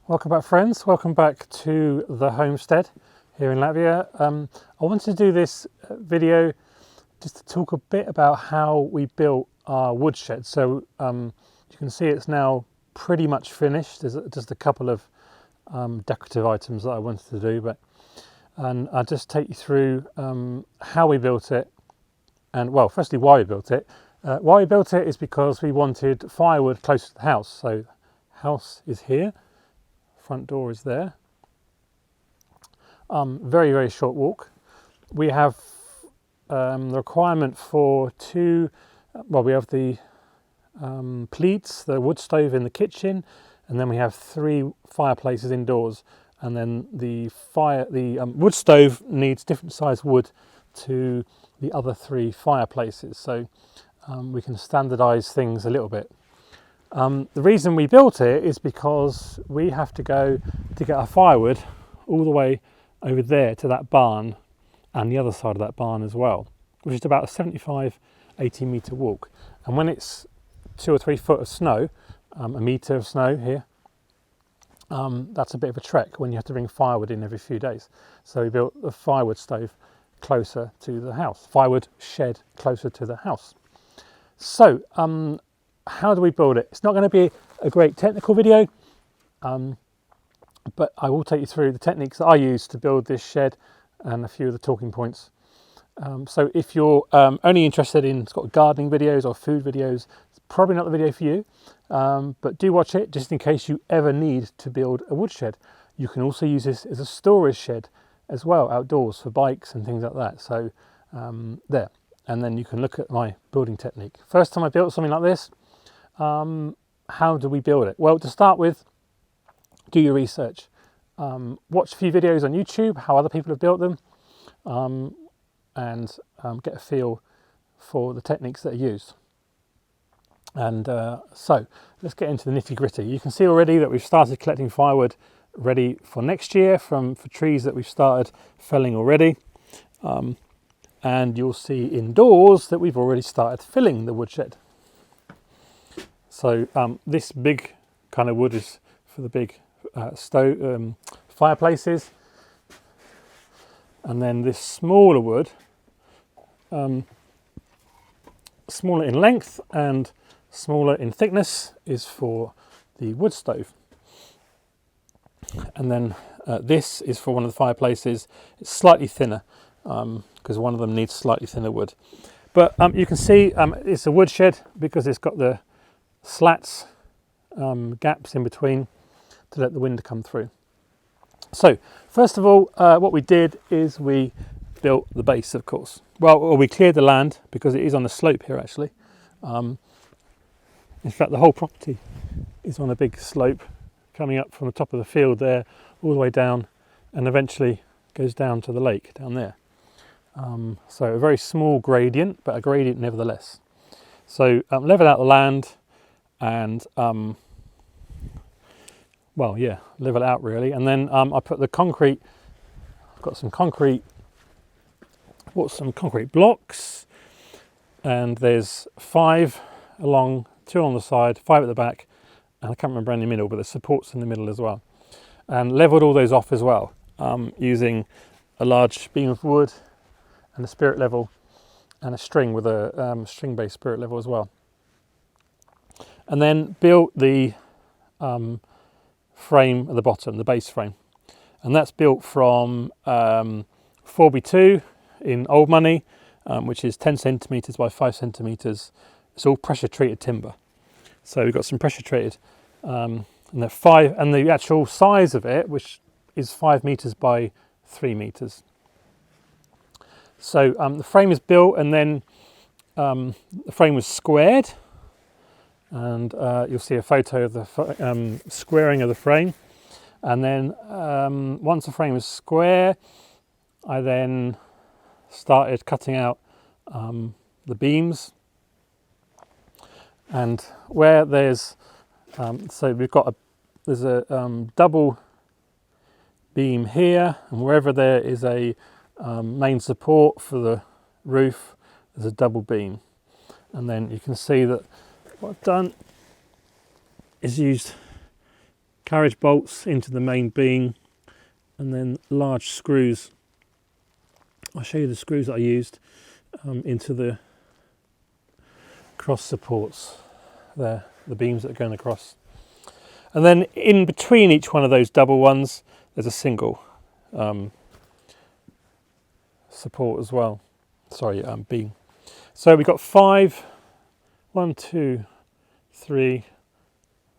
Welcome back, friends. Welcome back to the homestead here in Latvia. I wanted to do this video just to talk a bit about how we built our woodshed. So you can see it's now pretty much finished. There's just a couple of decorative items that I wanted to do, and I'll just take you through how we built it, and well, firstly why we built it. Why we built it is because we wanted firewood close to the house. So house is here. Front door is there. Very short walk. We have the requirement for we have the pleats, the wood stove in the kitchen, and then we have 3 fireplaces indoors, and then the wood stove needs different size wood to the other 3 fireplaces, so we can standardize things a little bit. The reason we built it is because we have to go to get our firewood all the way over there to that barn and the other side of that barn as well, which is about a 75-80 metre walk. And when it's 2 or 3 foot of snow, a metre of snow here, that's a bit of a trek when you have to bring firewood in every few days. So we built the firewood stove closer to the house, firewood shed closer to the house. So how do we build it? It's not going to be a great technical video, but I will take you through the techniques that I use to build this shed and a few of the talking points. So if you're only interested in sort of gardening videos or food videos, it's probably not the video for you, but do watch it just in case you ever need to build a woodshed. You can also use this as a storage shed as well, outdoors, for bikes and things like that. So there, and then you can look at my building technique. First time I built something like this, how do we build it? Well, to start with, do your research. Watch a few videos on YouTube, how other people have built them, and get a feel for the techniques that are used. And so let's get into the nitty gritty. You can see already that we've started collecting firewood ready for next year for trees that we've started felling already. And you'll see indoors that we've already started filling the woodshed. So this big kind of wood is for the big fireplaces, and then this smaller wood, smaller in length and smaller in thickness, is for the wood stove. And then this is for one of the fireplaces. It's slightly thinner because one of them needs slightly thinner wood. But you can see it's a woodshed because it's got the slats, gaps in between to let the wind come through. So first of all, what we did is we built the base, of course. Well, we cleared the land because it is on a slope here actually. In fact, the whole property is on a big slope coming up from the top of the field there all the way down, and eventually goes down to the lake down there. So a very small gradient, but a gradient nevertheless. So level out the land and level it out really, and then I put the concrete. I've got some concrete blocks, and there's 5 along, 2 on the side, 5 at the back, and I can't remember in the middle, but there's supports in the middle as well, and leveled all those off as well, using a large beam of wood and a spirit level and a string with a string-based spirit level as well. And then built the frame at the bottom, the base frame. And that's built from 4x2 in old money, which is 10 centimetres by 5 centimetres. It's all pressure treated timber. So we've got some pressure treated, and the actual size of it, which is 5 metres by 3 metres. So the frame is built, and then the frame was squared. And you'll see a photo of the squaring of the frame. And then once the frame was square, I then started cutting out the beams. And where there's so there's a double beam here, and wherever there is a main support for the roof, there's a double beam. And then you can see that what I've done is used carriage bolts into the main beam, and then large screws. I'll show you the screws that I used into the cross supports there, the beams that are going across. And then in between each one of those double ones, there's a single support as well. Sorry, beam. So we've got 5, 1, 2, 3,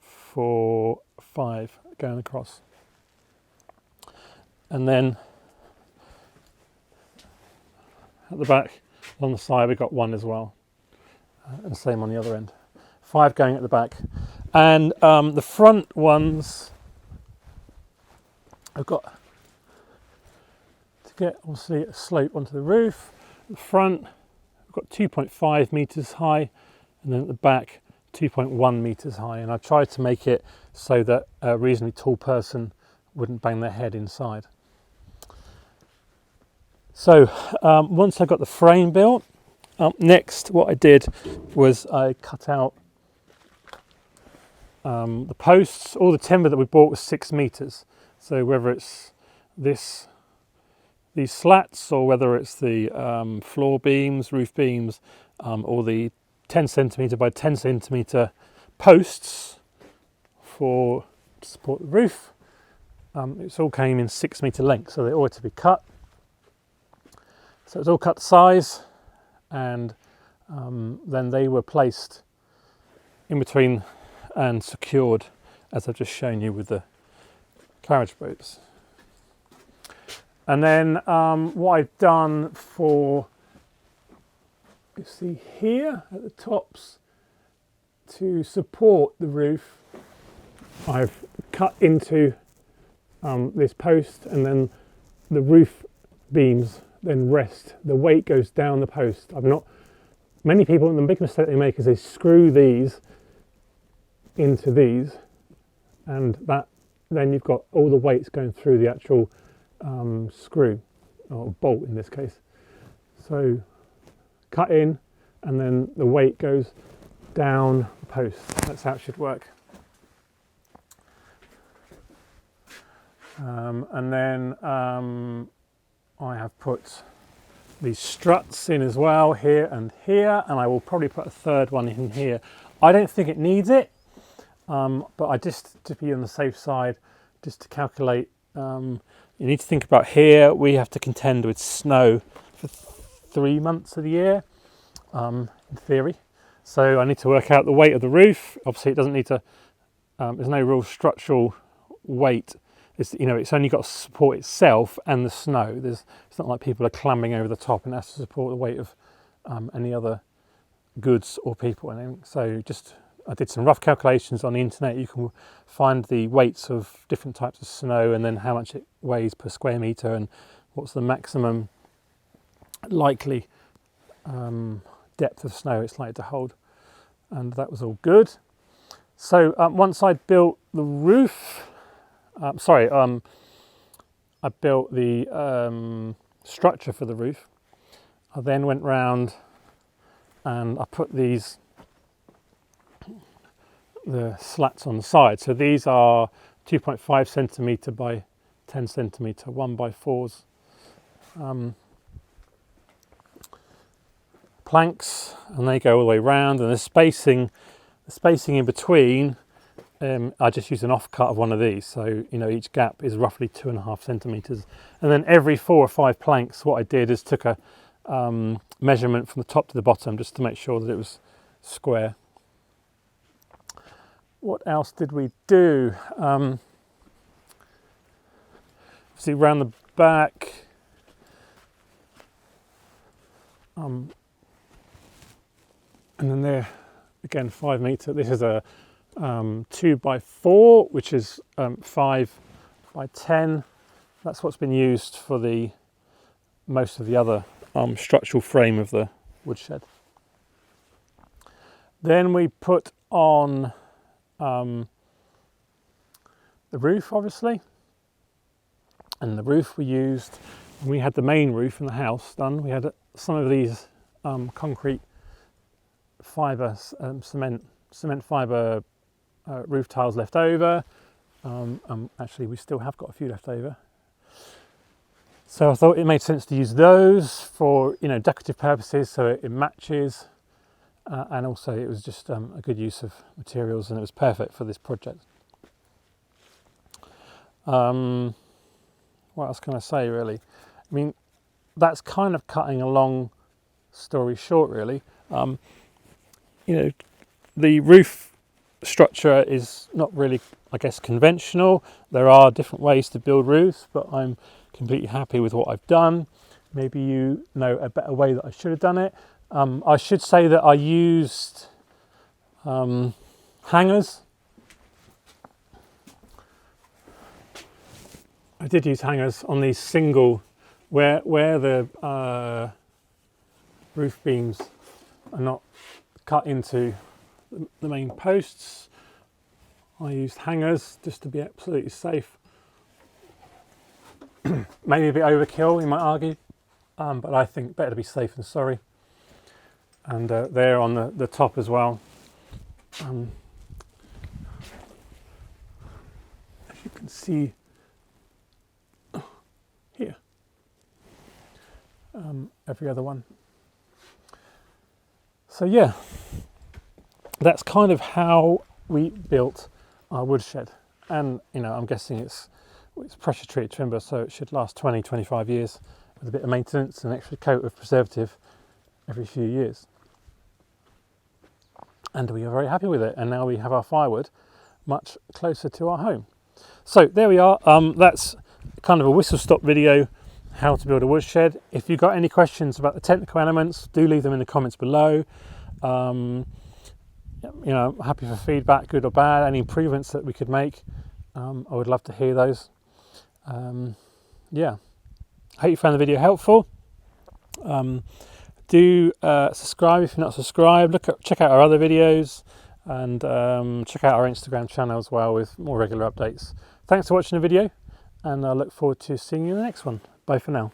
4, 5 going across. And then at the back, on the side, we've got 1 as well. And the same on the other end. 5 going at the back. And the front ones, I've got to get obviously a slope onto the roof. At the front, I've got 2.5 metres high, and then at the back, 2.1 metres high. And I tried to make it so that a reasonably tall person wouldn't bang their head inside. So once I got the frame built, next what I did was I cut out the posts. All the timber that we bought was 6 metres. So whether it's these slats, or whether it's the floor beams, roof beams, or the 10 centimetre by 10 centimetre posts to support the roof, it all came in 6 metre length, so they all had to be cut. So it was all cut to size, and then they were placed in between and secured, as I've just shown you with the carriage bolts. And then what I've done for, you see here at the tops, to support the roof, I've cut into this post, and then the roof beams then rest. The weight goes down the post. Many people, the big mistake they make is they screw these into these, and then you've got all the weights going through the actual screw, or bolt in this case. So cut in, and then the weight goes down the post. That's how it should work. And then I have put these struts in as well, here, and I will probably put a third one in here. I don't think it needs it, but I just, to be on the safe side, just to calculate, you need to think about here, we have to contend with snow for 3 months of the year, in theory. So I need to work out the weight of the roof. Obviously it doesn't need to, there's no real structural weight. It's only got to support itself and the snow. It's not like people are clambering over the top and it has to support the weight of any other goods or people. So I did some rough calculations on the internet. You can find the weights of different types of snow, and then how much it weighs per square metre, and what's the maximum likely depth of snow it's likely to hold. And that was all good. So once I built the roof, I built the structure for the roof. I then went round and I put the slats on the side. So these are 2.5 centimetre by 10 centimetre, 1x4s. Planks, and they go all the way round, and the spacing in between, I just use an offcut of one of these, so each gap is roughly 2.5 centimetres. And then every 4 or 5 planks, what I did is took a measurement from the top to the bottom, just to make sure that it was square. What else did we do? See, around the back, and then there again, 5 metre. This is a 2x4, which is 5x10. That's what's been used for most of the other structural frame of the woodshed. Then we put on the roof, obviously, and the roof we used. We had the main roof in the house done. We had some of these concrete fibre, cement fibre roof tiles left over. Actually, we still have got a few left over. So I thought it made sense to use those for, you know, decorative purposes, so it matches, and also it was just a good use of materials, and it was perfect for this project. What else can I say, really? I mean, that's kind of cutting a long story short, really. You know, the roof structure is not really, I guess, conventional. There are different ways to build roofs, but I'm completely happy with what I've done. Maybe you know a better way that I should have done it. I should say that I used hangers. I did use hangers on these single, where the roof beams are not cut into the main posts. I used hangers just to be absolutely safe. Maybe a bit overkill, you might argue, but I think better to be safe than sorry. And there on the top as well. As you can see here, every other one. So yeah, that's kind of how we built our woodshed. And you know, I'm guessing it's pressure treated timber, so it should last 20-25 years with a bit of maintenance and an extra coat of preservative every few years. And we are very happy with it, and now we have our firewood much closer to our home. So there we are. That's kind of a whistle-stop video, how to build a woodshed. If you've got any questions about the technical elements, do leave them in the comments below. You know, I'm happy for feedback, good or bad, any improvements that we could make. I would love to hear those. Yeah, I hope you found the video helpful. Do subscribe if you're not subscribed. Check out our other videos, and check out our Instagram channel as well with more regular updates. Thanks for watching the video, and I look forward to seeing you in the next one. Bye for now.